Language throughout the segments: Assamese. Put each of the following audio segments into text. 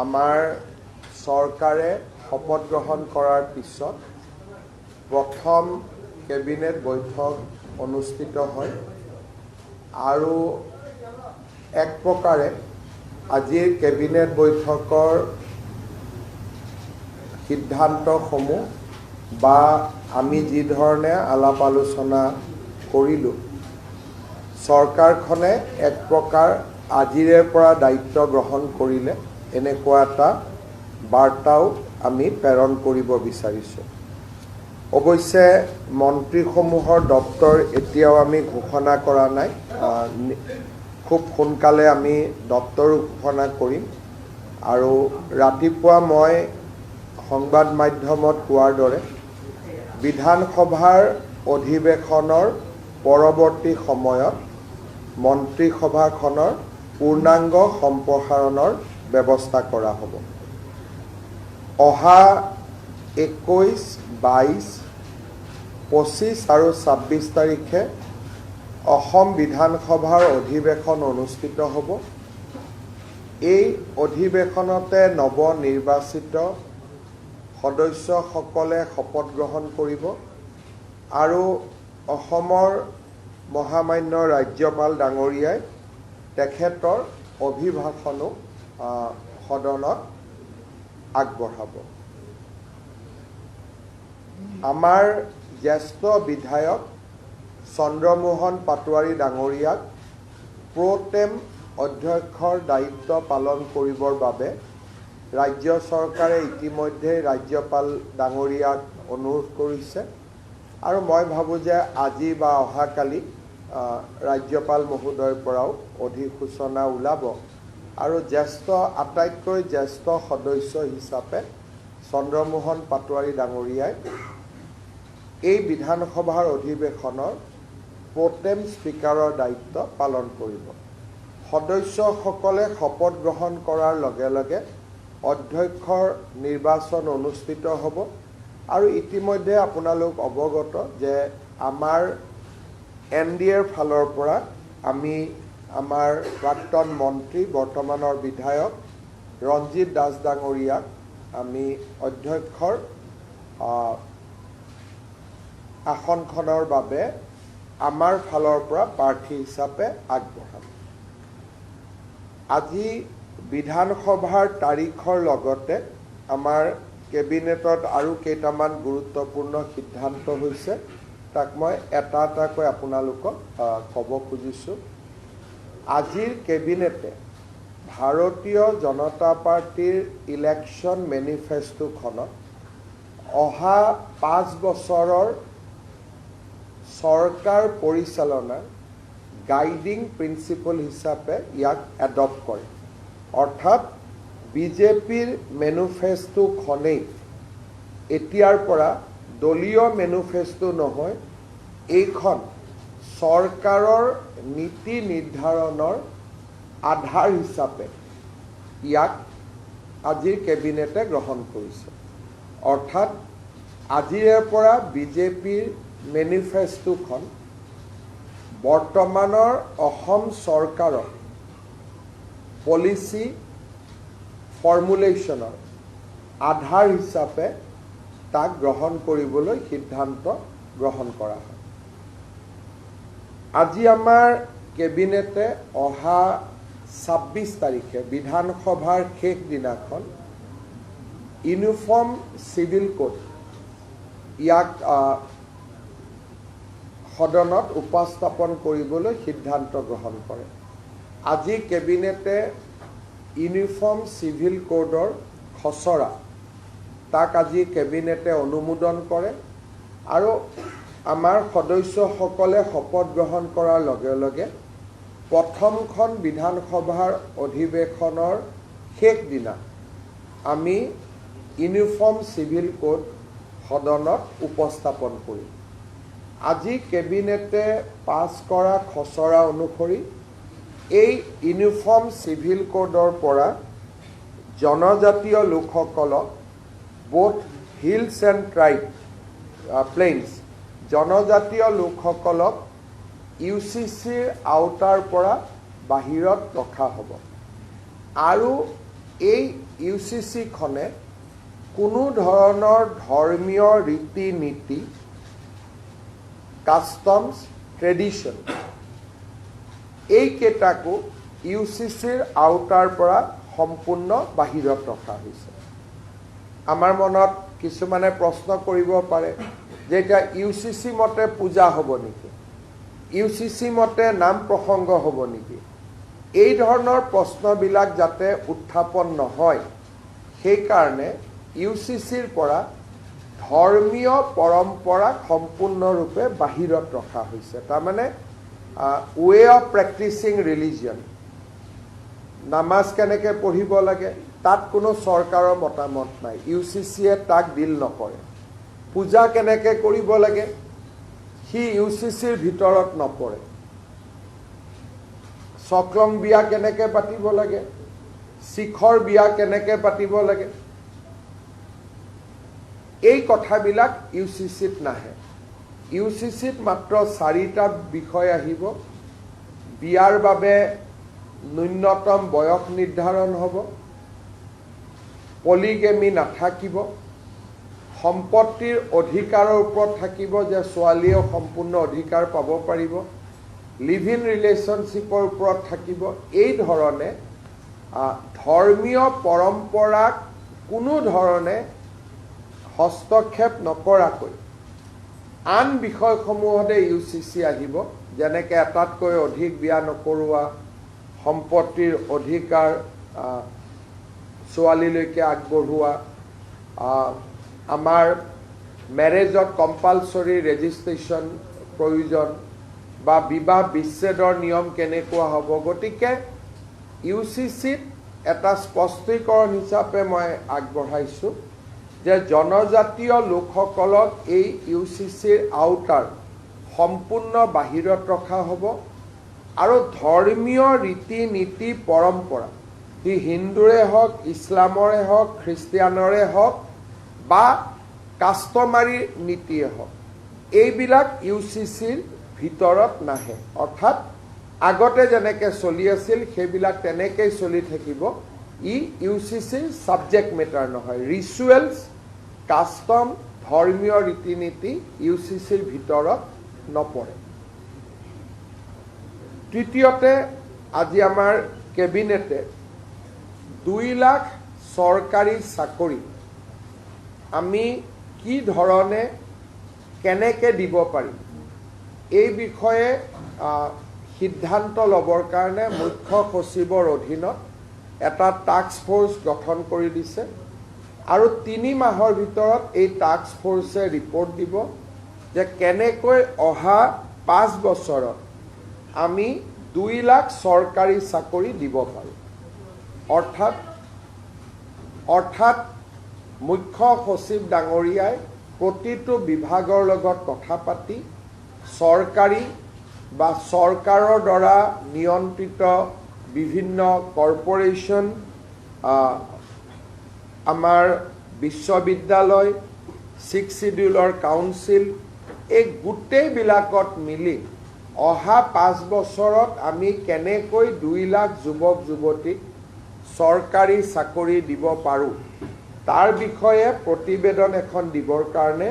আমাৰ চৰকাৰে শপত গ্ৰহণ কৰাৰ পিছত প্ৰথম কেবিনেট বৈঠক অনুষ্ঠিত হয় আৰু এক প্ৰকাৰে আজিৰ কেবিনেট বৈঠকৰ সিদ্ধান্তসমূহ বা আমি যি ধৰণে আলাপ আলোচনা কৰিলোঁ চৰকাৰখনে এক প্ৰকাৰ আজিৰে পৰা দায়িত্ব গ্ৰহণ কৰিলে এনেকুৱা এটা বাৰ্তাও আমি প্ৰেৰণ কৰিব বিচাৰিছোঁ। অৱশ্যে মন্ত্ৰীসমূহৰ দপ্তৰ এতিয়াও আমি ঘোষণা কৰা নাই, খুব সোনকালে আমি দপ্তৰো ঘোষণা কৰিম আৰু ৰাতিপুৱা মই সংবাদ মাধ্যমত কোৱাৰ দৰে বিধানসভাৰ অধিৱেশনৰ পৰৱৰ্তী সময়ত মন্ত্ৰীসভাখনৰ পূৰ্ণাংগ সম্প্ৰসাৰণৰ ব্যৱস্থা কৰা হ'ব। অহা 21, 22, 25 আৰু 26 তাৰিখে অসম বিধানসভাৰ অধিৱেশন অনুষ্ঠিত হ'ব। এই অধিৱেশনতে নৱনিৰ্বাচিত সদস্যসকলে শপত গ্ৰহণ কৰিব আৰু অসমৰ মহামান্য ৰাজ্যপাল ডাঙৰীয়াই তেখেতৰ অভিভাষণো সদনত আগবঢ়াব। আমাৰ জ্যেষ্ঠ বিধায়ক চন্দ্ৰমোহন পাটোৱাৰী ডাঙৰীয়াক প্ৰ'টেম অধ্যক্ষৰ দায়িত্ব পালন কৰিবৰ বাবে ৰাজ্য চৰকাৰে ইতিমধ্যে ৰাজ্যপাল ডাঙৰীয়াক অনুৰোধ কৰিছে আৰু মই ভাবোঁ যে আজি বা অহাকালি ৰাজ্যপাল মহোদয়ৰ পৰাও অধিসূচনা ওলাব আৰু আটাইতকৈ জ্যেষ্ঠ সদস্য হিচাপে চন্দ্ৰমোহন পাটোৱাৰী ডাঙৰীয়াই এই বিধানসভাৰ অধিৱেশনৰ প্ৰ'টেম স্পীকাৰৰ দায়িত্ব পালন কৰিব। সদস্যসকলে শপত গ্ৰহণ কৰাৰ লগে লগে অধ্যক্ষৰ নিৰ্বাচন অনুষ্ঠিত হ'ব আৰু ইতিমধ্যে আপোনালোক অৱগত যে আমাৰ NDAৰ ফালৰ পৰা আমি আমাৰ প্ৰাক্তন মন্ত্ৰী বৰ্তমানৰ বিধায়ক ৰঞ্জিত দাস ডাঙৰীয়াক আমি অধ্যক্ষৰ আসনখনৰ বাবে আমাৰ ফালৰ পৰা প্ৰাৰ্থী হিচাপে আগবঢ়াম। আজি বিধানসভাৰ তাৰিখৰ লগতে আমাৰ কেবিনেটত আৰু কেইটামান গুৰুত্বপূৰ্ণ সিদ্ধান্ত হৈছে, তাক মই এটা এটাকৈ আপোনালোকক ক'ব খুজিছোঁ। আজিৰ কেবিনেটে ভাৰতীয় জনতা পাৰ্টীৰ ইলেকশ্যন মেনিফেষ্টোখনত অহা 5 বছৰৰ চৰকাৰ পৰিচালনাৰ গাইডিং প্ৰিন্সিপল হিচাপে ইয়াক এডপ্ট কৰে। অৰ্থাৎ বিজেপিৰ মেনিফেষ্টোখনেই এতিয়াৰ পৰা দলীয় মেনিফেষ্টো নহয়, এইখন চৰকাৰৰ নীতি নিৰ্ধাৰণৰ আধাৰ হিচাপে ইয়াক আজিৰ কেবিনেটে গ্ৰহণ কৰিছে। অৰ্থাৎ আজিৰে পৰা বিজেপিৰ মেনিফেষ্টোখন বৰ্তমানৰ অসম চৰকাৰৰ পলিচি ফৰ্মুলেশ্যনৰ আধাৰ হিচাপে তাক গ্ৰহণ কৰিবলৈ সিদ্ধান্ত গ্ৰহণ কৰা হয়। আজি আমাৰ কেবিনেটে অহা 26 তাৰিখে বিধানসভাৰ শেষ দিনাখন ইউনিফৰ্ম চিভিল কোড ইয়াক সদনত উপস্থাপন কৰিবলৈ সিদ্ধান্ত গ্ৰহণ কৰে। আজি কেবিনেটে ইউনিফৰ্ম চিভিল কোডৰ খচৰা তাক আজি কেবিনেটে অনুমোদন কৰে আৰু আমাৰ সদস্যসকলে শপত গ্ৰহণ কৰাৰ লগে লগে প্ৰথমখন বিধানসভাৰ অধিৱেশনৰ শেষ দিনা আমি ইউনিফৰ্ম চিভিল কোড সদনত উপস্থাপন কৰিম। আজি কেবিনেটে পাছ কৰা খচৰা অনুসৰি এই ইউনিফৰ্ম চিভিল কোডৰ পৰা জনজাতীয় লোকসকলক বোথ হিলছ এণ্ড প্লেইনছ জনজাতীয় লোকসকলক UCCৰ আওতাৰ পৰা বাহিৰত ৰখা হ'ব আৰু এই UCC-খনে কোনো ধৰণৰ ধৰ্মীয় ৰীতি নীতি, কাষ্টমছ, ট্ৰেডিশ্যন এইকেইটাকো UCC-ৰ আওতাৰ পৰা সম্পূৰ্ণ বাহিৰত ৰখা হৈছে। আমাৰ মনত কিছুমানে প্ৰশ্ন কৰিব পাৰে যে এটা UCC মতে পূজা হ'ব নেকি, UCC মতে নাম প্ৰসংগ হ'ব নেকি? এই ধৰণৰ প্ৰশ্নবিলাক যাতে উত্থাপন নহয় সেইকাৰণে UCC-ৰ পৰা ধৰ্মীয় পৰম্পৰাক সম্পূৰ্ণৰূপে বাহিৰত ৰখা হৈছে। তাৰমানে ৱে অফ প্ৰেক্টিচিং ৰিলিজিয়ন, নামাজ কেনেকৈ পঢ়িব লাগে তাত কোনো চৰকাৰৰ মতামত নাই, UCC-য়ে তাক ডিল নকৰে। পূজা কেনেকৈ কৰিব লাগে সি UCC-ৰ ভিতৰত নপৰে। চক্ৰং বিয়া কেনেকৈ পাতিব লাগে, শিখৰ বিয়া কেনেকৈ পাতিব লাগে, এই কথাবিলাক UCC-ত নাহে। UCC-ত মাত্ৰ 4টা বিষয় আহিব। বিয়াৰ বাবে ন্যূনতম বয়স নিৰ্ধাৰণ হ'ব, পলিগেমি নাথাকিব, সম্পত্তিৰ অধিকাৰৰ ওপৰত থাকিব যে ছোৱালীয়েও সম্পূৰ্ণ অধিকাৰ পাব পাৰিব, লিভ ইন ৰিলেশ্যনশ্বিপৰ ওপৰত থাকিব। এই ধৰণে ধৰ্মীয় পৰম্পৰাক কোনো ধৰণে হস্তক্ষেপ নকৰাকৈ আন বিষয়সমূহতে UCC আহিব, যেনেকৈ এটাতকৈ অধিক বিয়া নকৰোৱা, সম্পত্তিৰ অধিকাৰ ছোৱালীলৈকে আগবঢ়োৱা, আমাৰ মেৰেজত কম্পালচৰি ৰেজিষ্ট্ৰেশ্যন প্ৰয়োজন বা বিবাহ বিচ্ছেদৰ নিয়ম কেনেকুৱা হ'ব। গতিকে UCC-ত এটা স্পষ্টীকৰণ হিচাপে মই আগবঢ়াইছোঁ যে জনজাতীয় লোকসকলক এই UCC-ৰ আওতাৰ সম্পূৰ্ণ বাহিৰত ৰখা হ'ব আৰু ধৰ্মীয় ৰীতি নীতি পৰম্পৰা সি হিন্দুৰে হওক, ইছলামৰে হওক, খ্ৰীষ্টিয়ানৰে হওক বা কাষ্টমাৰী নীতিয়ে হওক, এইবিলাক UCC-ৰ ভিতৰত নাহে। অৰ্থাৎ আগতে যেনেকৈ চলি আছিল সেইবিলাক তেনেকৈ চলি থাকিব। ই UCC-ৰ ছাবজেক্ট মেটাৰ নহয়। ৰিচুৱেলছ, কাষ্টম, ধৰ্মীয় ৰীতি নীতি UCC-ৰ ভিতৰত নপৰে। তৃতীয়তে, আজি আমাৰ কেবিনেটে 2 লাখ চৰকাৰী চাকৰি আমি কি ধৰণে কেনেকৈ দিব পাৰিম এই বিষয়ে সিদ্ধান্ত ল'বৰ কাৰণে মুখ্য সচিবৰ অধীনত এটা টাস্ক ফ'ৰ্চ গঠন কৰি দিছে আৰু 3 মাহৰ ভিতৰত এই টাস্ক ফ'ৰ্চে ৰিপৰ্ট দিব যে কেনেকৈ অহা 5 বছৰত আমি 2 লাখ চৰকাৰী চাকৰি দিব পাৰোঁ। অৰ্থাৎ মুখ্য সচিব ডাঙৰীয়াই প্ৰতিটো বিভাগৰ লগত কথা পাতি চৰকাৰী বা চৰকাৰৰ দ্বাৰা নিয়ন্ত্ৰিত বিভিন্ন কৰ্পৰেশ্যন, আমাৰ বিশ্ববিদ্যালয়, 6 শিডিউলৰ কাউন্সিল, এই গোটেইবিলাকত মিলি অহা 5 বছৰত আমি কেনেকৈ 2 লাখ যুৱক যুৱতীক চৰকাৰী চাকৰি দিব পাৰোঁ তাৰ বিষয়ে প্ৰতিবেদন এখন দিবৰ কাৰণে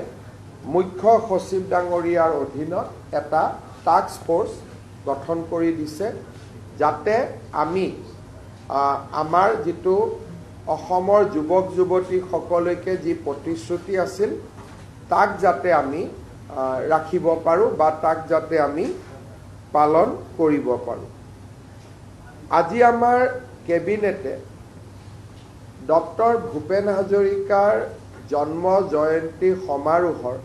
মুখ্য সচিব ডাঙৰীয়াৰ অধীনত এটা টাস্ক ফ'ৰ্চ গঠন কৰি দিছে, যাতে আমি আমাৰ যিটো অসমৰ যুৱক যুৱতীসকলৈকে যি প্ৰতিশ্ৰুতি আছিল তাক যাতে আমি ৰাখিব পাৰোঁ বা তাক যাতে আমি পালন কৰিব পাৰোঁ। আজি আমাৰ কেবিনেটে ডক্টৰ ভূপেন হাজৰিকাৰ জন্ম জয়ন্তী সমাৰোহৰ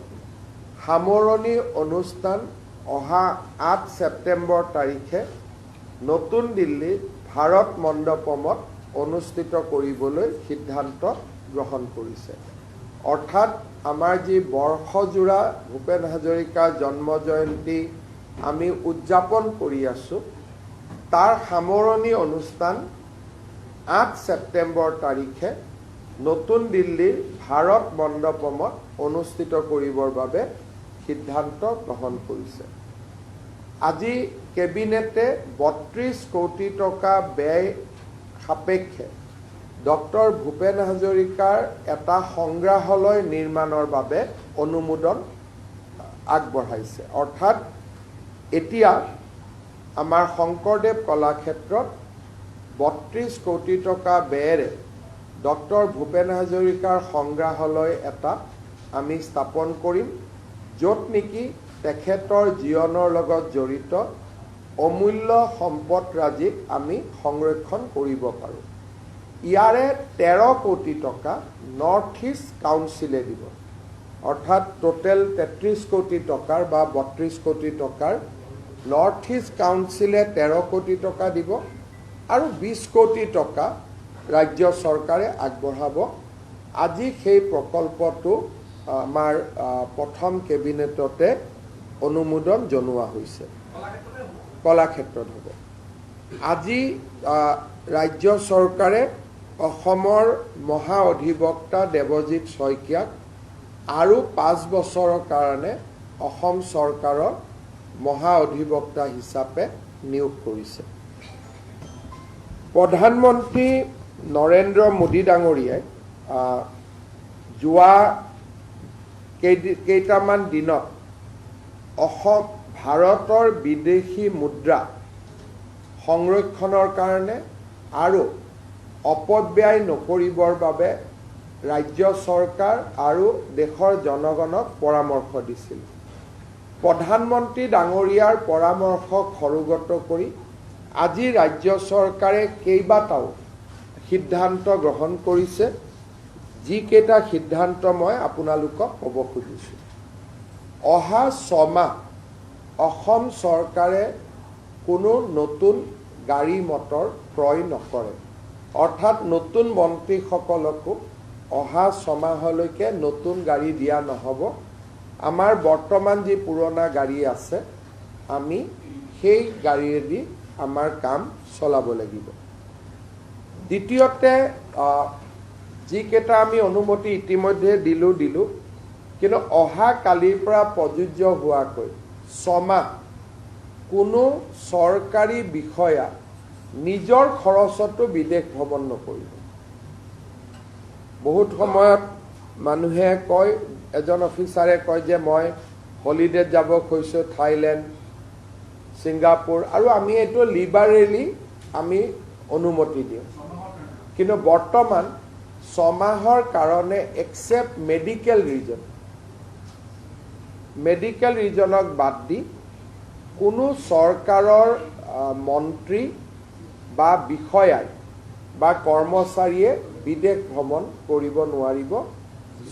সামৰণি অনুষ্ঠান অহা 8 ছেপ্টেম্বৰ তাৰিখে নতুন দিল্লীৰ ভাৰত মণ্ডপমত অনুষ্ঠিত কৰিবলৈ সিদ্ধান্ত গ্ৰহণ কৰিছে। অৰ্থাৎ আমাৰ যি বৰ্ষজোৰা ভূপেন হাজৰিকাৰ জন্ম জয়ন্তী আমি উদযাপন কৰি আছোঁ তাৰ সামৰণি অনুষ্ঠান 8 ছেপ্টেম্বৰ তাৰিখে নতুন দিল্লীৰ ভাৰত মণ্ডপমত অনুষ্ঠিত কৰিবৰ বাবে সিদ্ধান্ত গ্ৰহণ কৰিছে। আজি কেবিনেটে 32 কোটি টকা ব্যয় সাপেক্ষে ডক্টৰ ভূপেন হাজৰিকাৰ এটা সংগ্ৰহালয় নিৰ্মাণৰ বাবে অনুমোদন আগবঢ়াইছে। অৰ্থাৎ এতিয়া আমাৰ শংকৰদেৱ কলাক্ষেত্ৰত ৩২ কোটি টকা ব্যয়েৰে ডক্টৰ ভূপেন হাজৰিকাৰ সংগ্ৰহালয় এটা আমি স্থাপন কৰিম, য'ত নেকি তেখেতৰ জীৱনৰ লগত জড়িত অমূল্য সম্পদৰাজিক আমি সংৰক্ষণ কৰিব পাৰোঁ। ইয়াৰে ১৩ কোটি টকা নৰ্থ ইষ্ট কাউন্সিলে দিব। অৰ্থাৎ টোটেল ৩৩ কোটি টকাৰ বা ৩২ কোটি টকাৰ নৰ্থ ইষ্ট কাউন্সিলে ১৩ কোটি টকা দিব আৰু ২০ কোটি টকা ৰাজ্য চৰকাৰে আগবঢ়াব। আজি সেই প্ৰকল্পটো আমাৰ প্ৰথম কেবিনেটতে অনুমোদন জনোৱা হৈছে। কলাক্ষেত্ৰত হ'ব। আজি ৰাজ্য চৰকাৰে অসমৰ মহা অধিবক্তা দেৱজিৎ শইকীয়াক আৰু ৫ বছৰৰ কাৰণে অসম চৰকাৰৰ মহা অধিবক্তা হিচাপে নিয়োগ কৰিছে। প্ৰধানমন্ত্ৰী নৰেন্দ্ৰ মোদী ডাঙৰীয়াই যোৱা কেইটামান দিনত অসম ভাৰতৰ বিদেশী মুদ্ৰা সংৰক্ষণৰ কাৰণে আৰু অপব্যয় নকৰিবৰ বাবে ৰাজ্য চৰকাৰ আৰু দেশৰ জনগণক পৰামৰ্শ দিছিল। প্ৰধানমন্ত্ৰী ডাঙৰীয়াৰ পৰামৰ্শক সৰুগত কৰি আজি ৰাজ্য চৰকাৰে কেইবাটাও সিদ্ধান্ত গ্ৰহণ কৰিছে, যিকেইটা সিদ্ধান্ত মই আপোনালোকক ক'ব খুজিছোঁ। অহা 6 মাহ অসম চৰকাৰে কোনো নতুন গাড়ী মটৰ ক্ৰয় নকৰে। অৰ্থাৎ নতুন মন্ত্ৰীসকলকো অহা 6 মাহলৈকে নতুন গাড়ী দিয়া নহ'ব। আমাৰ বৰ্তমান যি পুৰণা গাড়ী আছে আমি সেই গাড়ীয়েদি আমাৰ কাম চলাব লাগিব। দ্বিতীয়তে যিকেইটা আমি অনুমতি ইতিমধ্যে দিলোঁ কিন্তু অহা কালিৰ পৰা প্ৰযোজ্য হোৱাকৈ 6 মাহ কোনো চৰকাৰী বিষয়া নিজৰ খৰচতো বিদেশ ভ্ৰমণ নকৰিব। বহুত সময়ত মানুহে কয়, এজন অফিচাৰে কয় যে মই হলিডেত যাব খুজিছোঁ থাইলেণ্ড, ছিংগাপুৰ, আৰু আমি এইটো লিবাৰেলি আমি অনুমতি দিওঁ। কিন্তু বৰ্তমান 6 মাহৰ কাৰণে এক্সেপ্ট মেডিকেল ৰিজনক বাদ দি কোনো চৰকাৰৰ মন্ত্ৰী বা বিষয়াই বা কৰ্মচাৰীয়ে বিদেশ ভ্ৰমণ কৰিব নোৱাৰিব।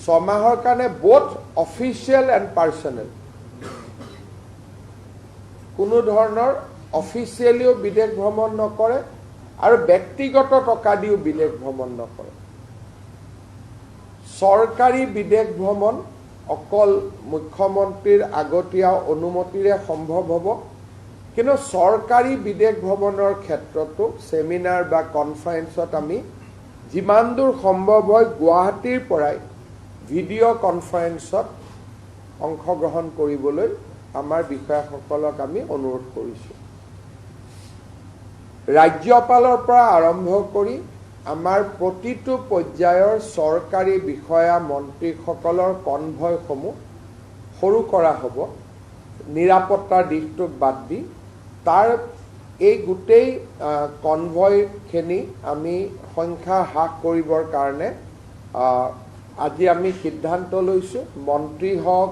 6 মাহৰ কাৰণে বোথ অফিচিয়েল এণ্ড পাৰ্চনেল, কোনো ধৰণৰ অফিচিয়েলিও বিদেশ ভ্ৰমণ নকৰে আৰু ব্যক্তিগত টকা দিও বিদেশ ভ্ৰমণ নকৰে। চৰকাৰী বিদেশ ভ্ৰমণ অকল মুখ্যমন্ত্ৰীৰ আগতীয়া অনুমতিৰে সম্ভৱ হ'ব। কিন্তু চৰকাৰী বিদেশ ভ্ৰমণৰ ক্ষেত্ৰতো সেমিনাৰ বা কনফাৰেন্সত আমি যিমান দূৰ সম্ভৱ হয় গুৱাহাটীৰ পৰাই ভিডিঅ' কনফাৰেন্সত অংশগ্ৰহণ কৰিবলৈ আমাৰ বিষয়াসকলক আমি অনুৰোধ কৰিছোঁ। ৰাজ্যপালৰ পৰা আৰম্ভ কৰি আমাৰ প্ৰতিটো পৰ্যায়ৰ চৰকাৰী বিষয়া মন্ত্ৰীসকলৰ কনভয়সমূহ সৰু কৰা হ'ব। নিৰাপত্তাৰ দিশটোক বাদ দি তাৰ এই গোটেই কনভয়খিনি আমি সংখ্যা হ্ৰাস কৰিবৰ কাৰণে আজি আমি সিদ্ধান্ত লৈছোঁ। মন্ত্ৰী হওক,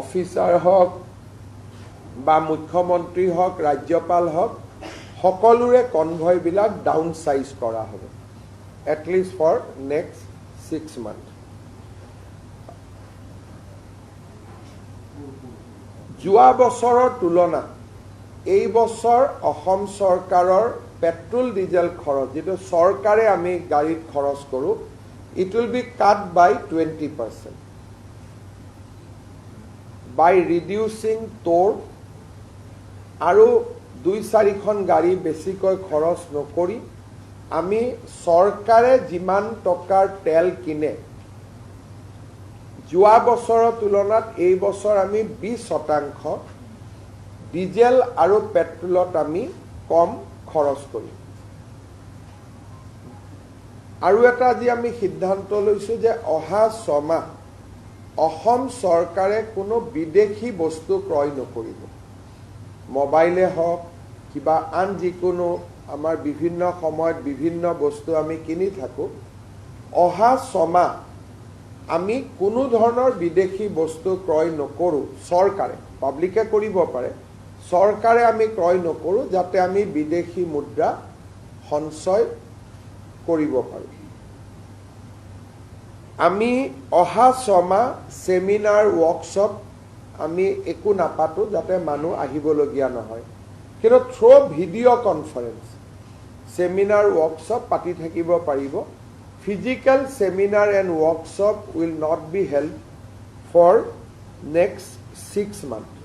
অফিচাৰ হওক বা মুখ্যমন্ত্ৰী হওক, ৰাজ্যপাল হওক, সকলোৰে কনভয়বিলাক ডাউন চাইজ কৰা হ'ব, এটলিষ্ট ফৰ নেক্সট 6 মান্থ। যোৱা বছৰৰ তুলনাত এই বছৰ অসম চৰকাৰৰ পেট্ৰল ডিজেল খৰচ, যিটো চৰকাৰে আমি গাড়ীত খৰচ কৰোঁ, it will be cut by 20% by reducing toll আৰু 2-4খন গাড়ী বেছিকৈ খৰচ নকৰি আমি চৰকাৰে যিমান টকাৰ তেল কিনে যোৱা বছৰৰ তুলনাত এই বছৰ আমি 20% ডিজেল আৰু পেট্ৰলত আমি কম খৰচ কৰিম। আৰু এটা আজি আমি সিদ্ধান্ত লৈছোঁ যে অহা 6 মাহ অসম চৰকাৰে কোনো বিদেশী বস্তু ক্ৰয় নকৰিব। মোবাইলে হওক কিবা আন যিকোনো আমাৰ বিভিন্ন সময়ত বিভিন্ন বস্তু আমি কিনি থাকোঁ, অহা 6 মাহ আমি কোনো ধৰণৰ বিদেশী বস্তু ক্ৰয় নকৰোঁ। চৰকাৰে, পাব্লিকে কৰিব পাৰে, চৰকাৰে আমি ক্ৰয় নকৰোঁ, যাতে আমি বিদেশী মুদ্ৰা সঞ্চয় কৰিব পাৰোঁ। আমি অহা 6 মাহ সেমিনাৰ ৱৰ্কশ্বপ আমি একো নাপাতো, যাতে মানুহ আহিবলগীয়া নহয়, কিন্তু through video' conference seminar workshop পাতি থাকিব পাৰিব। Physical seminar and workshop will not be held for next 6 months.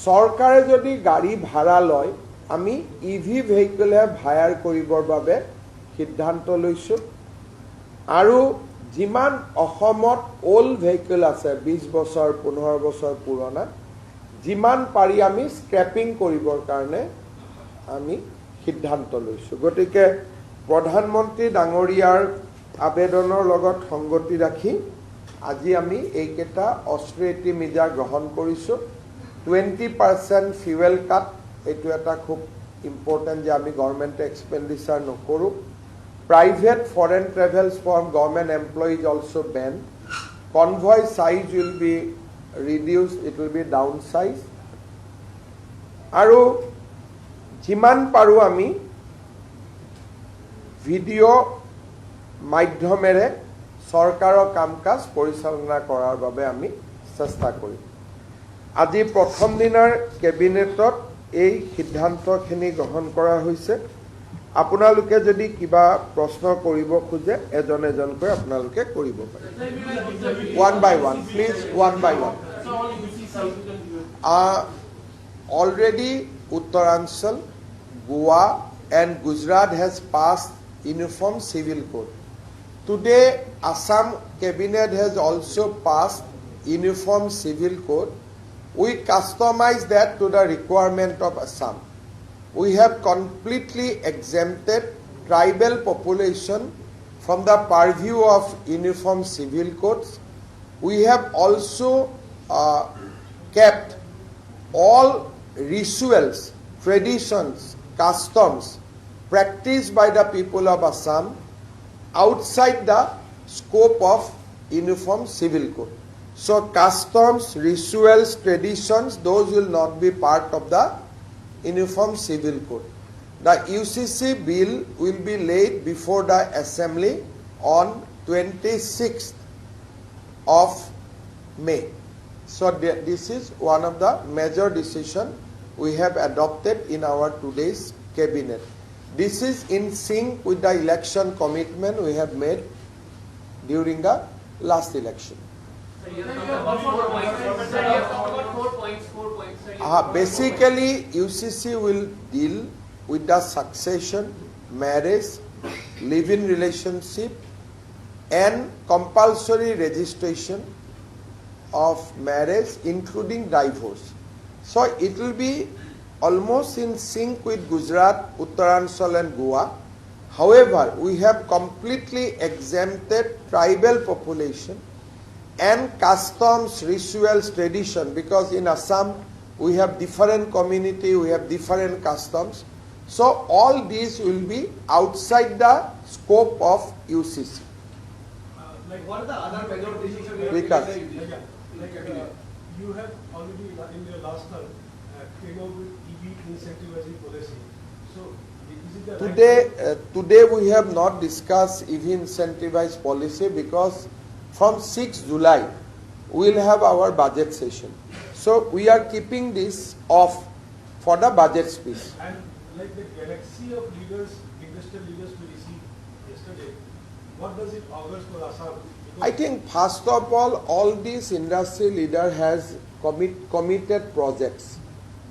চৰকাৰে যদি গাড়ী ভাড়া লয়, আমি ইভি ভেহিকলহে হায়াৰ কৰিবৰ বাবে সিদ্ধান্ত লৈছোঁ। আৰু যিমান অসমত ওল্ড ভেহিকল আছে 20 বছৰ 15 বছৰ পুৰণা, যিমান পাৰি আমি স্ক্ৰেপিং কৰিবৰ কাৰণে আমি সিদ্ধান্ত লৈছোঁ। গতিকে প্ৰধানমন্ত্ৰী ডাঙৰীয়াৰ আবেদনৰ লগত সংগতি ৰাখি আজি আমি এইকেইটা অষ্ট্ৰেৰিটি মেজাৰ গ্ৰহণ কৰিছোঁ। 20% ফিউৱেল কাট, এইটো এটা খুব ইম্পৰ্টেণ্ট যে আমি গভৰ্ণমেণ্টে এক্সপেণ্ডিচাৰ নকৰোঁ। Private foreign travels from government employees also banned. Convoy size will be reduced, it will be downsized. আৰু যিমান পাৰোঁ আমি ভিডিঅ' মাধ্যমেৰে চৰকাৰৰ কাম কাজ পৰিচালনা কৰাৰ বাবে আমি চেষ্টা কৰিম। আজি প্ৰথম দিনাৰ কেবিনেটত এই সিদ্ধান্তখিনি গ্ৰহণ কৰা হৈছে। আপোনালোকে যদি কিবা প্ৰশ্ন কৰিব খোজে এজন এজনকৈ আপোনালোকে কৰিব পাৰে। One by one please, one by one. Already Uttaranchal, Goa and Gujarat has passed Uniform Civil Code. Today, Assam Cabinet has also passed Uniform Civil Code. We customize that to the requirement of Assam. We have completely exempted tribal population from the purview of Uniform Civil Codes. We have also kept all rituals, traditions, customs practiced by the people of Assam outside the scope of Uniform Civil Code. So customs, rituals, traditions, those will not be part of the Uniform Civil Code. The UCC bill will be laid before the Assembly on 26th of May. So this is one of the major decisions we have adopted in our today's cabinet. This is in sync with the election commitment we have made during the last election. Basically, UCC will deal with the succession, marriage, live-in relationship, and compulsory registration of marriage, including divorce. So it will be almost in sync with Gujarat, Uttaranchal and Goa. However, we have completely exempted tribal population and customs, rituals, tradition, because in Assam we have different community, we have different customs. So all these will be outside the scope of UCC. Like what are the other major decisions? Because you have already in your last term came up with EV incentivizing policy. So is it the today we have not discussed EV incentivized policy because from 6th July we will have our budget session. So we are keeping this off for the budget speech. And like the galaxy of leaders, industrial leaders we received yesterday, what does it augur for Assam? I think first of all these industry leader has committed projects.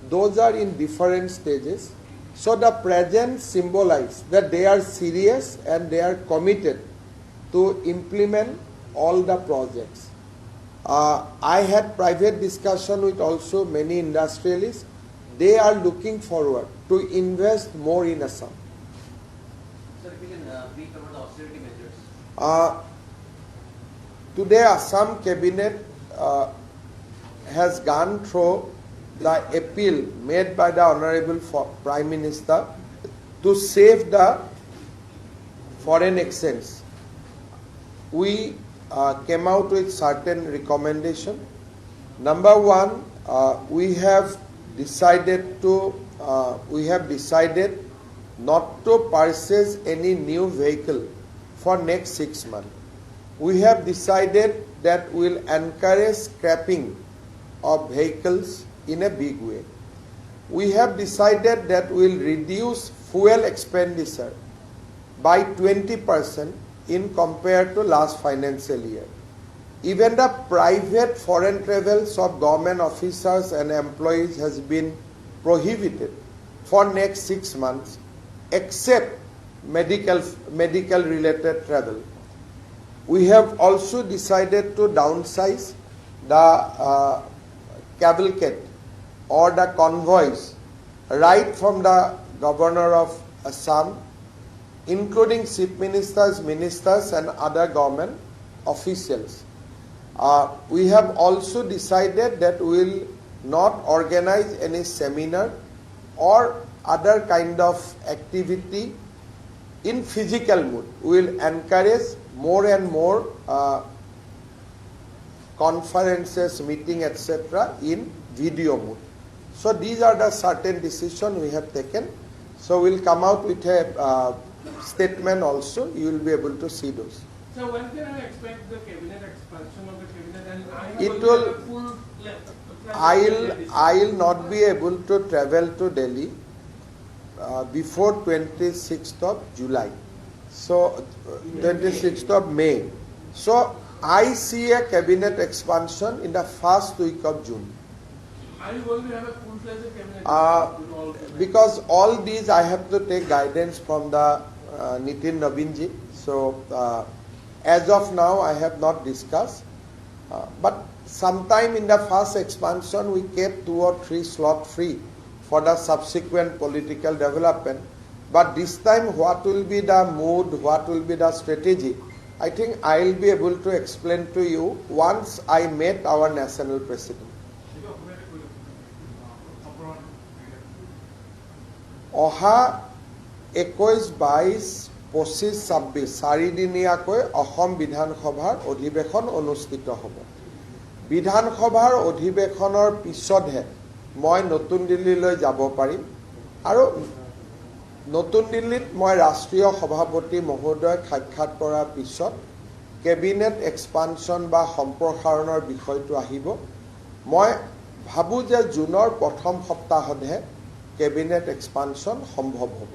Those are in different stages. So the present symbolize that they are serious and they are committed to implement all the projects. I had private discussion with also many industrialists. They are looking forward to invest more in Assam. Sir, if you can brief about the austerity measures? Today, Assam Cabinet has gone through the appeal made by the Honorable Prime Minister to save the foreign exchange. We came out with certain recommendation. Number one, we have decided not to purchase any new vehicle for next 6 months. We have decided that we will encourage scrapping of vehicles in a big way. We have decided that we will reduce fuel expenditure by 20% in compared to last financial year. Even the private foreign travels of government officers and employees has been prohibited for next 6 months, except medical related travel. We have also decided to downsize the cavalcade or the convoys right from the Governor of Assam, including chief ministers, ministers and other government officials. We have also decided that we will not organize any seminar or other kind of activity in physical mood. We will encourage more and more conferences, meeting, etc. in video mode. So these are the certain decisions we have taken. So we'll come out with a statement also. You will be able to see those. So when can I expect the cabinet expansion of the cabinet? And It will. I'll not be able to travel to Delhi before 26th of July. So 26th of May. So I see a cabinet expansion in the first week of June. Are you going to have a full-fledged cabinet? Because all these I have to take guidance from the Nitin Nabinji. So as of now I have not discussed. But sometime in the first expansion we kept 2 or 3 slots free for the subsequent political development. But this time what will be the mood, what will be the strategy, I think I will be able to explain to you once I met our national president. Oha 21, 22, 25, 26 চাৰিদিনীয়াকৈ অসম বিধানসভাৰ অধিৱেশন অনুষ্ঠিত হ'ব। বিধানসভাৰ অধিৱেশনৰ পিছতহে মই নতুন দিল্লীলৈ যাব পাৰিম আৰু নতুন দিল্লীত মই ৰাষ্ট্ৰীয় সভাপতি মহোদয়ক সাক্ষাৎ কৰাৰ পিছত কেবিনেট এক্সপানশ্যন বা সম্প্ৰসাৰণৰ বিষয়টো আহিব। মই ভাবো যে জুনৰ প্ৰথম সপ্তাহতহে কেবিনেট এক্সপানশ্যন সম্ভৱ হ'ব।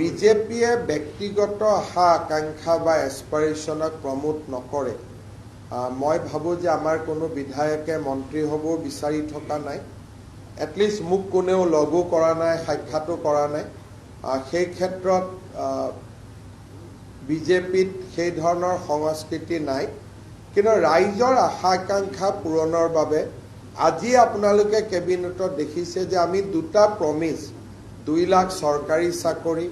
বিজেপিয়ে ব্যক্তিগত আশা আকাংক্ষা বা এছপাৰেশ্যনক প্ৰমোট নকৰে। মই ভাবোঁ যে আমাৰ কোনো বিধায়কে মন্ত্ৰী হ'ব বিচাৰি থকা নাই। এটলিষ্ট মোক কোনেও লগো কৰা নাই, সাক্ষাতো কৰা নাই। সেই ক্ষেত্ৰত বিজেপিত সেই ধৰণৰ সংস্কৃতি নাই। কিন্তু ৰাইজৰ আশা আকাংক্ষা পূৰণৰ বাবে আজি আপোনালোকে কেবিনেটত দেখিছে যে আমি 2টা প্ৰমিছ, 2 লাখ চৰকাৰী চাকৰি,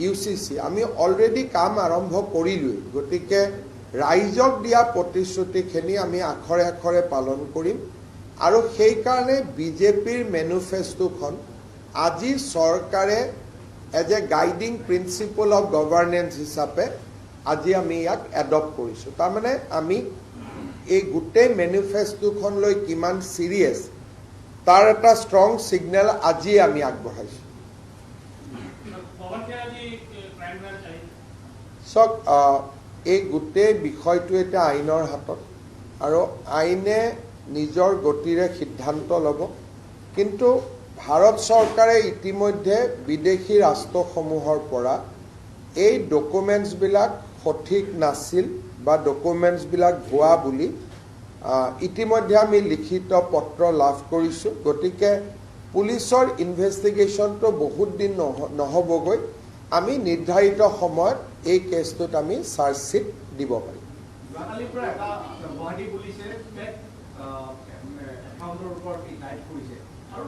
UCC আমি অলৰেডি কাম আৰম্ভ কৰিলোঁৱেই। গতিকে ৰাইজক দিয়া প্ৰতিশ্ৰুতিখিনি আমি আখৰে আখৰে পালন কৰিম আৰু সেইকাৰণে বিজেপিৰ মেনিফেষ্টোখন আজি চৰকাৰে as a guiding principle of governance হিচাপে আজি আমি ইয়াক এডপ্ট কৰিছোঁ। তাৰমানে আমি এই গোটেই মেনিফেষ্টোখন লৈ কিমান চিৰিয়াছ তাৰ এটা ষ্ট্ৰং ছিগনেল আজি আমি আগবঢ়াইছোঁ। চাওক, এই গোটেই বিষয়টো এতিয়া আইনৰ হাতত আৰু আইনে নিজৰ গতিৰে সিদ্ধান্ত ল'ব। কিন্তু ভাৰত চৰকাৰে ইতিমধ্যে বিদেশী ৰাষ্ট্ৰসমূহৰ পৰা এই ডকুমেণ্টছবিলাক সঠিক নাছিল বা ডকুমেণ্টছবিলাক ভুৱা বুলি ইতিমধ্যে আমি লিখিত পত্ৰ লাভ কৰিছোঁ। গতিকে পুলিচৰ ইনভেষ্টিগেশ্যনটো বহুত দিন নহ'বগৈ। আমি নিৰ্ধাৰিত সময়ত এই কেছটোত আমি চাৰ্জশ্বিট দিব পাৰিম। যোৱাকালিৰ পৰা এটা গুৱাহাটী পুলিচে ফেক একাউণ্টৰ ওপৰত ইনডাইট কৰিছে আৰু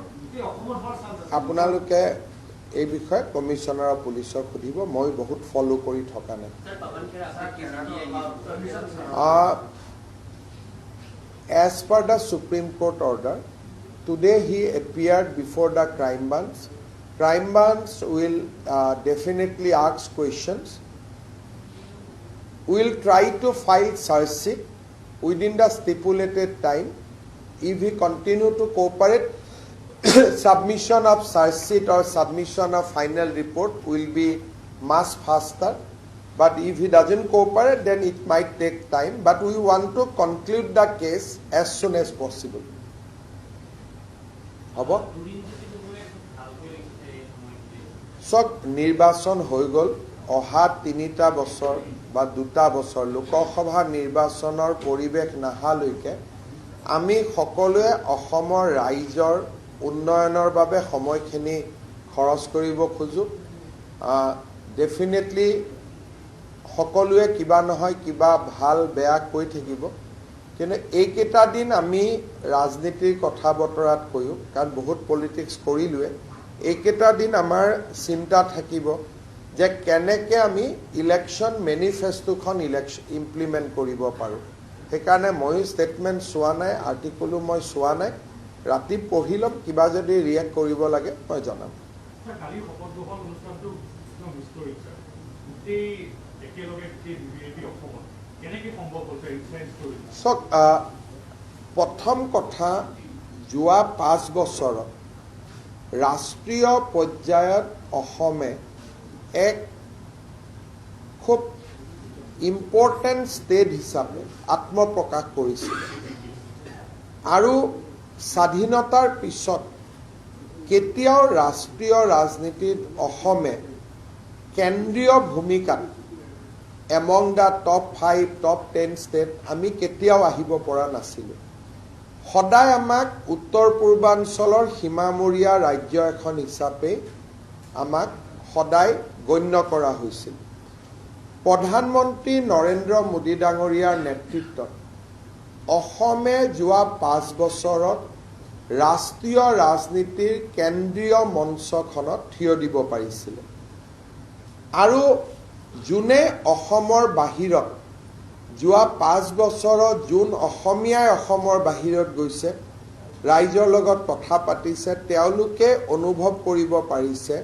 আপোনালোকে এই বিষয়ে কমিশনাৰ অফ পুলিচক সুধিব মই বহুত ফলো কৰি থকা নাই Sir, Pawan Khera, sir, As per the Supreme Court order, today he appeared before the crime branch. Crime branch will definitely ask questions. We will try to file charge sheet within the stipulated time. If he continue to cooperate, submission of charge sheet or submission of final report will be much faster. But if he doesn't cooperate, then it might take time. But we want to conclude the case as soon as possible. হ'ব চব নিৰ্বাচন হৈ গ'ল অহা 3টা বছৰ বা 2টা বছৰ লোকসভা নিৰ্বাচনৰ পৰিৱেশ নাহালৈকে আমি সকলোৱে অসমৰ ৰাইজৰ উন্নয়নৰ বাবে সময়খিনি খৰচ কৰিব খোজো ডেফিনেটলি সকলোৱে কিবা নহয় কিবা ভাল বেয়া কৈ থাকিব কিন্তু এইকেইটা দিন আমি ৰাজনীতিৰ কথা বতৰাত কৈও কাৰণ বহুত পলিটিক্স কৰিলোৱে এইকেইটা দিন আমাৰ চিন্তা থাকিব যে কেনেকৈ আমি ইলেকশ্যন মেনিফেষ্টোখন ইমপ্লিমেণ্ট কৰিব পাৰোঁ সেইকাৰণে ময়ো ষ্টেটমেণ্ট চোৱা নাই আৰ্টিকলো মই চোৱা নাই ৰাতি পঢ়ি ল'ম কিবা যদি ৰিয়েক্ট কৰিব লাগে মই জনাম কালি শপত গ্ৰহণ অনুষ্ঠানটো মিছ কৰিছে গোটেই একেলগে বিজেপি অসমত কেনেকৈ সম্ভৱ হৈছে ইনফ্লুৱেঞ্চ কৰিছে চাওক প্ৰথম কথা যোৱা 5 বছৰত ৰাষ্ট্ৰীয় পৰ্যায়ত অসমে এক খুব ইম্পৰ্টেণ্ট ষ্টেট হিচাপে আত্মপ্ৰকাশ কৰিছিল আৰু স্বাধীনতাৰ পিছত কেতিয়াও ৰাষ্ট্ৰীয় ৰাজনীতিত অসমে কেন্দ্ৰীয় ভূমিকাত among the top 5 top 10 state আমি কেতিয়াও আহিব পৰা নাছিলোঁ সদায় আমাক উত্তৰ পূৰ্বাঞ্চলৰ সীমামূৰীয়া ৰাজ্য এখন হিচাপে আমাক সদায় গণ্য কৰা হৈছিল প্ৰধানমন্ত্ৰী নৰেন্দ্ৰ মোদী ডাঙৰীয়াৰ নেতৃত্বত অসমে যোৱা 5 বছৰত ৰাষ্ট্ৰীয় ৰাজনীতিৰ কেন্দ্ৰীয় মঞ্চখনত থিয় দিব পাৰিছিল আৰু যোনে অসমৰ বাহিৰত যোৱা 5 বছৰত যোন অসমীয়াই অসমৰ বাহিৰত গৈছে ৰাইজৰ লগত কথা পাতিছে তেওঁলোকে অনুভৱ কৰিব পাৰিছে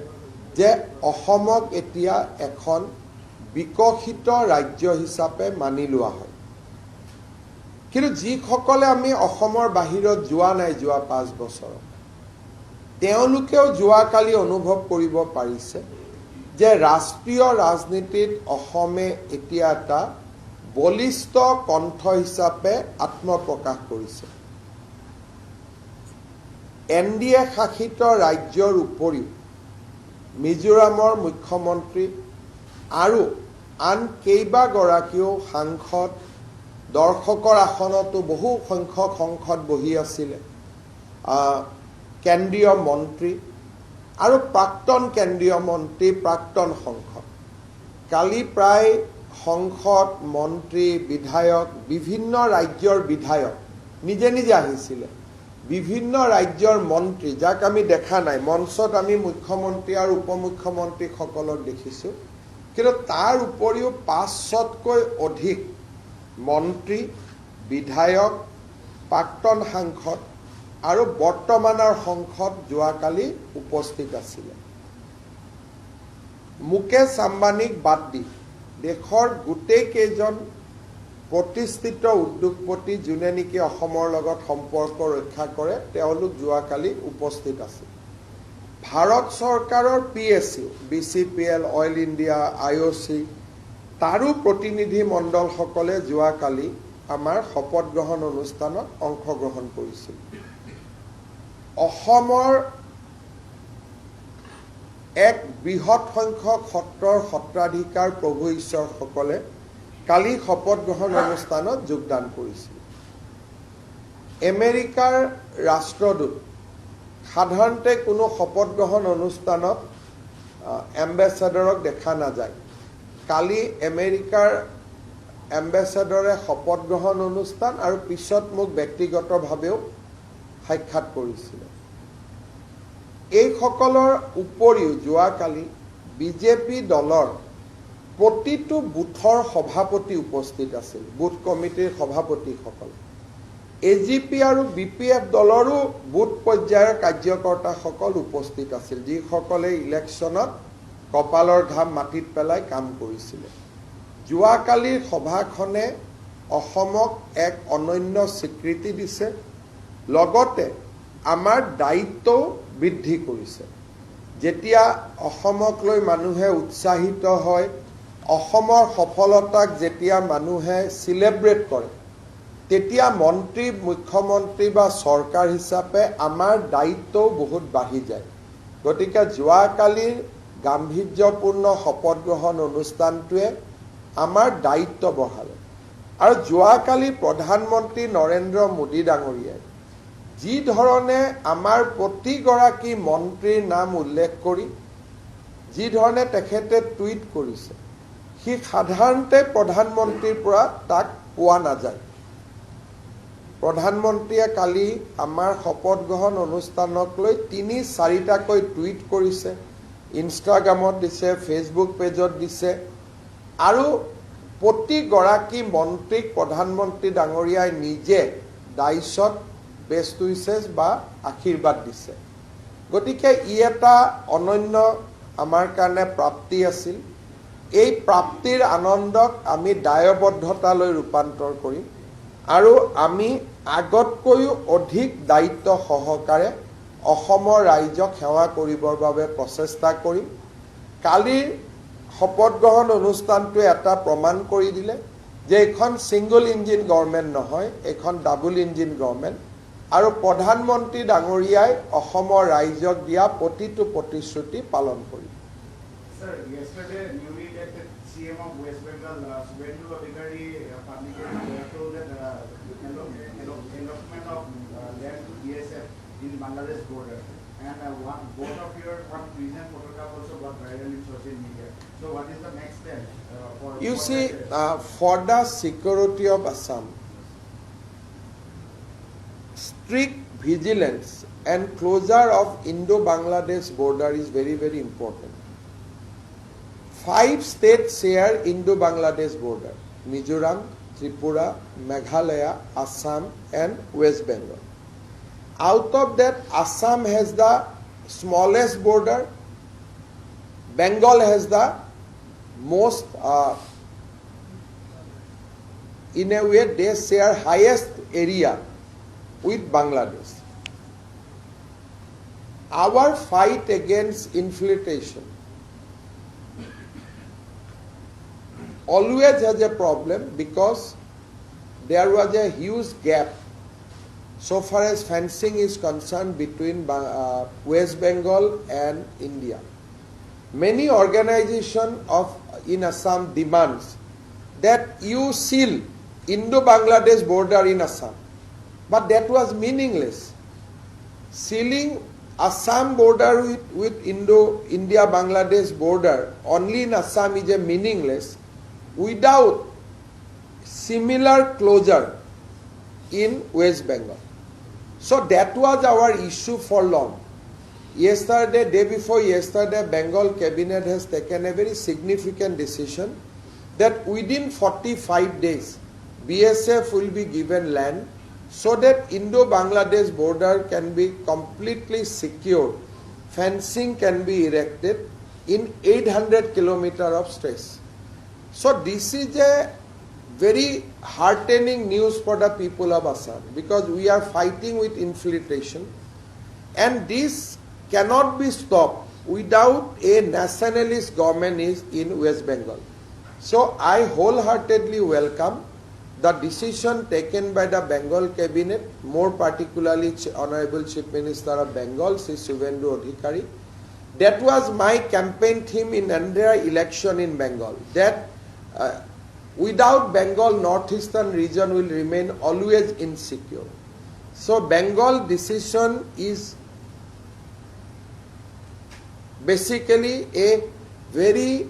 যে অসমক এতিয়া এখন বিকশিত ৰাজ্য হিচাপে মানি লোৱা হয় কিন্তু যিসকলে আমি অসমৰ বাহিৰত যোৱা নাই যোৱা 5 বছৰত তেওঁলোকেও যোৱাকালি অনুভৱ কৰিব পাৰিছে যে ৰাষ্ট্ৰীয় ৰাজনীতিত অসমে এতিয়া এটা বলিষ্ঠ কণ্ঠ হিচাপে আত্মপ্ৰকাশ কৰিছে এনডিএ শাসিত ৰাজ্যৰ উপৰিও মিজোৰামৰ মুখ্যমন্ত্ৰী আৰু আন কেইবাগৰাকীও সাংসদ দৰ্শকৰ আসনতো বহু সংখ্যক সংসদ বহি আছিলে কেন্দ্ৰীয় মন্ত্ৰী আৰু প্ৰাক্তন কেন্দ্ৰীয় মন্ত্ৰী প্ৰাক্তন সংসদ কালি প্ৰায় সংসদ মন্ত্ৰী বিধায়ক বিভিন্ন ৰাজ্যৰ বিধায়ক নিজে নিজে আহিছিলে বিভিন্ন ৰাজ্যৰ মন্ত্ৰী যাক আমি দেখা নাই মঞ্চত আমি মুখ্যমন্ত্ৰী আৰু উপমুখ্যমন্ত্ৰীসকলক দেখিছোঁ কিন্তু তাৰ উপৰিও 500তকৈ অধিক মন্ত্ৰী বিধায়ক প্ৰাক্তন সাংসদ আৰু বৰ্তমানৰ সংসদ যোৱাকালি উপস্থিত আছিলে মুকেশ আম্বানীক বাদ দি দেশৰ গোটেই কেইজন প্ৰতিষ্ঠিত উদ্যোগপতি যোনে নেকি অসমৰ লগত সম্পৰ্ক ৰক্ষা কৰে তেওঁলোক যোৱাকালি উপস্থিত আছিল ভাৰত চৰকাৰৰ PSU BCPL oil India IOC তাৰো প্ৰতিনিধি মণ্ডলসকলে যোৱাকালি আমাৰ শপত গ্ৰহণ অনুষ্ঠানত অংশগ্ৰহণ কৰিছিল অসমৰ এক বৃহৎ সংখ্যক সত্ৰৰ সত্ৰাধিকাৰ প্ৰভু ঈশ্বৰসকলে কালি শপত গ্ৰহণ অনুষ্ঠানত যোগদান কৰিছিল আমেৰিকাৰ ৰাষ্ট্ৰদূত সাধাৰণতে কোনো শপত গ্ৰহণ অনুষ্ঠানত এম্বেছাডৰক দেখা নাযায় কালি আমেৰিকাৰ এম্বেছাডৰে শপত গ্ৰহণ অনুষ্ঠান আৰু পিছত মোক ব্যক্তিগতভাৱেও সাক্ষাৎ কৰিছিল এইসকলৰ উপৰিও যোৱাকালি বিজেপি দলৰ প্ৰতিটো বুথৰ সভাপতি উপস্থিত আছিল, বুথ কমিটিৰ সভাপতিসকল। এজিপি আৰু বিপিএফ দলৰো বুথ পৰ্যায়ৰ কাৰ্যকৰ্তাসকল উপস্থিত আছিল, যিসকলে ইলেকশ্যনত কপালৰ ঘাম মাটিত পেলাই কাম কৰিছিলে। যোৱাকালিৰ সভাখনে অসমক এক অনন্য স্বীকৃতি দিছে, লগতে আমাৰ দায়িত্বও বৃদ্ধি কৰিছে। যেতিয়া অসমক লৈ মানুহে উৎসাহিত হয়, অসমৰ সফলতাক যেতিয়া মানুহে চিলেব্ৰেট কৰে, তেতিয়া মন্ত্ৰী, মুখ্যমন্ত্ৰী বা চৰকাৰ হিচাপে আমাৰ দায়িত্বও বহুত বাঢ়ি যায়। গতিকে যোৱাকালিৰ গাম্ভীৰ্যপূৰ্ণ শপত গ্ৰহণ অনুষ্ঠানটোৱে আমাৰ দায়িত্ব বঢ়ালে। আৰু যোৱাকালি প্ৰধানমন্ত্ৰী নৰেন্দ্ৰ মোদী ডাঙৰীয়াই যি ধৰণে আমাৰ প্ৰতিগৰাকী মন্ত্ৰীৰ নাম উল্লেখ কৰি যি ধৰণে তেখেতে টুইট কৰিছে, সি সাধাৰণতে প্ৰধানমন্ত্ৰীৰ পৰা তাক পোৱা নাযায়। প্ৰধানমন্ত্ৰীয়ে কালি আমাৰ শপত গ্ৰহণ অনুষ্ঠানক লৈ ৩-৪টাকৈ টুইট কৰিছে, ইনষ্টাগ্ৰামত দিছে, ফেচবুক পেজত দিছে, আৰু প্ৰতিগৰাকী মন্ত্ৰীক প্ৰধানমন্ত্ৰী ডাঙৰীয়াই নিজে ডাইচত বেষ্ট উইচেছ বা আশীৰ্বাদ দিছে। গতিকে ই এটা অনন্য আমাৰ কাৰণে প্ৰাপ্তি আছিল। এই প্ৰাপ্তিৰ আনন্দক আমি দায়বদ্ধতালৈ ৰূপান্তৰ কৰিম আৰু আমি আগতকৈও অধিক দায়িত্ব সহকাৰে অসমৰ ৰাইজক সেৱা কৰিবৰ বাবে প্ৰচেষ্টা কৰিম। কালিৰ শপত গ্ৰহণ অনুষ্ঠানটোৱে এটা প্ৰমাণ কৰি দিলে যে এইখন ছিংগল ইঞ্জিন গভৰ্ণমেণ্ট নহয়, এইখন ডাবল ইঞ্জিন গভৰ্ণমেণ্ট। আৰু প্ৰধানমন্ত্ৰী ডাঙৰীয়াই অসমৰ ৰাইজক দিয়া প্ৰতিটো প্ৰতিশ্ৰুতি পালন কৰিব। Sir, yesterday newly elected CM of West Bengal, Subhendu Adhikari, publicly told that allotment of land to BSF in Bangladesh border, and both of your recent photograph also got viral in social media. So, what is the next step for? You see, for the security of Assam, strict vigilance and closure of Indo-Bangladesh border is very, very important. 5 states share Indo-Bangladesh border: Mizoram, Tripura, Meghalaya, Assam and West Bengal. Out of that, Assam has the smallest border, Bengal has the most, in a way they share highest area with Bangladesh. Our fight against infiltration always has a problem because there was a huge gap so far as fencing is concerned between West Bengal and India. Many organizations in Assam demands that you seal Indo-Bangladesh border in Assam. But that was meaningless. Sealing Assam border with India-Bangladesh border only in Assam is a meaningless without similar closure in West Bengal. So that was our issue for long. Yesterday, day before yesterday, Bengal cabinet has taken a very significant decision that within 45 days, BSF will be given land so that Indo-Bangladesh border can be completely secured. Fencing can be erected in 800 kilometers of stretch. So this is a very heartening news for the people of Assam because we are fighting with infiltration, and this cannot be stopped without a nationalist government in West Bengal. So I wholeheartedly welcome the decision taken by the Bengal cabinet, more particularly Honorable Chief Minister of Bengal, Sri Subhendu Adhikari. That was my campaign theme in Andhra election in Bengal, that without Bengal, northeastern region will remain always insecure. So Bengal decision is basically a very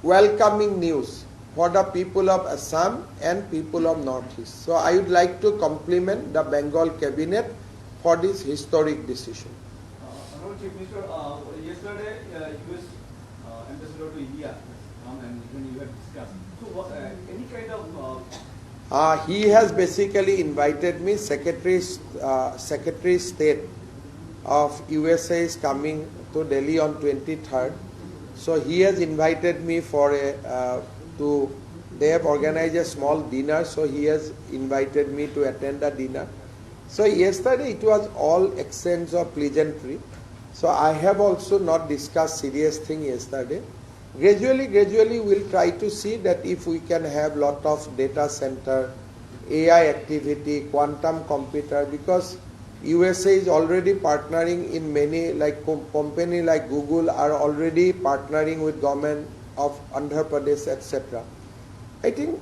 welcoming news for the people of Assam and people of Northeast. So I would like to compliment the Bengal cabinet for this historic decision. Chief Minister, yesterday US ambassador to India and when you have discussed. So what, any kind of He has basically invited me. Secretary State of USA is coming to Delhi on 23rd. So he has invited me for they have organized a small dinner. So he has invited me to attend a dinner. So yesterday it was all exchange of pleasantry. So I have also not discussed serious thing yesterday. Gradually we'll try to see that if we can have lot of data center, AI activity, quantum computer, because USA is already partnering in many, like company like Google are already partnering with government of Andhra Pradesh, etc. I think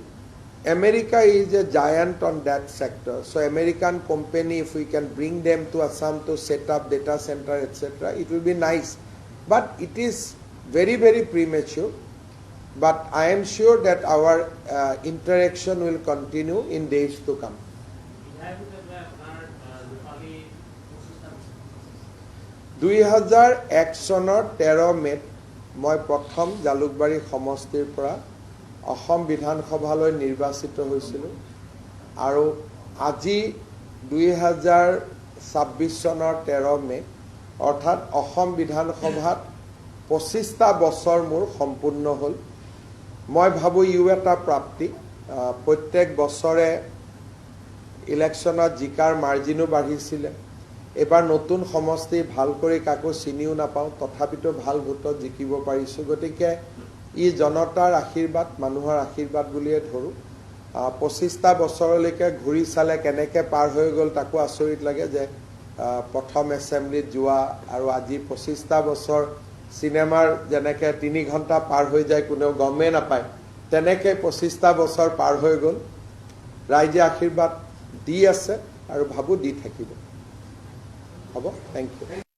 America is a giant on that sector. So American company, if we can bring them to Assam to set up data center, etc., it will be nice. But it is very, very premature. But I am sure that our interaction will continue in days to come. 2001 চনৰ 13 মেত মই প্ৰথম জালুকবাৰী সমষ্টিৰ পৰা অসম বিধানসভালৈ নিৰ্বাচিত হৈছিলোঁ আৰু আজি 2026 চনৰ 13 মে অৰ্থাৎ অসম বিধানসভাত 25টা বছৰ মোৰ সম্পূৰ্ণ হ'ল মই ভাবো ইউ এটা প্ৰাপ্তি প্ৰত্যেক বছৰে ইলেকশ্যনত জিকাৰ মাৰ্জিনো বাঢ়িছিলে এবাৰ নতুন সমষ্টি ভাল কৰি কাকো চিনিও নাপাওঁ তথাপিতো ভাল ভোটত জিকিব পাৰিছো গতিকে ই জনতাৰ আশীৰ্বাদ মানুহৰ আশীৰ্বাদ বুলিয়ে ধৰো 25টা বছৰলৈকে ঘূৰি চালে কেনেকৈ পাৰ হৈ গ'ল তাকো আচৰিত লাগে যে প্ৰথম এছেম্বলিত যোৱা আৰু আজি 25টা বছৰ সিনেমাৰ যেনেকৈ 3 ঘণ্টা পাৰ হৈ যায় কোনেও গমেই নাপায় তেনেকৈ 25টা বছৰ পাৰ হৈ গ'ল ৰাইজে আশীৰ্বাদ দি আছে আৰু ভাবো দি থাকিব হ'ব থ্যাংক ইউ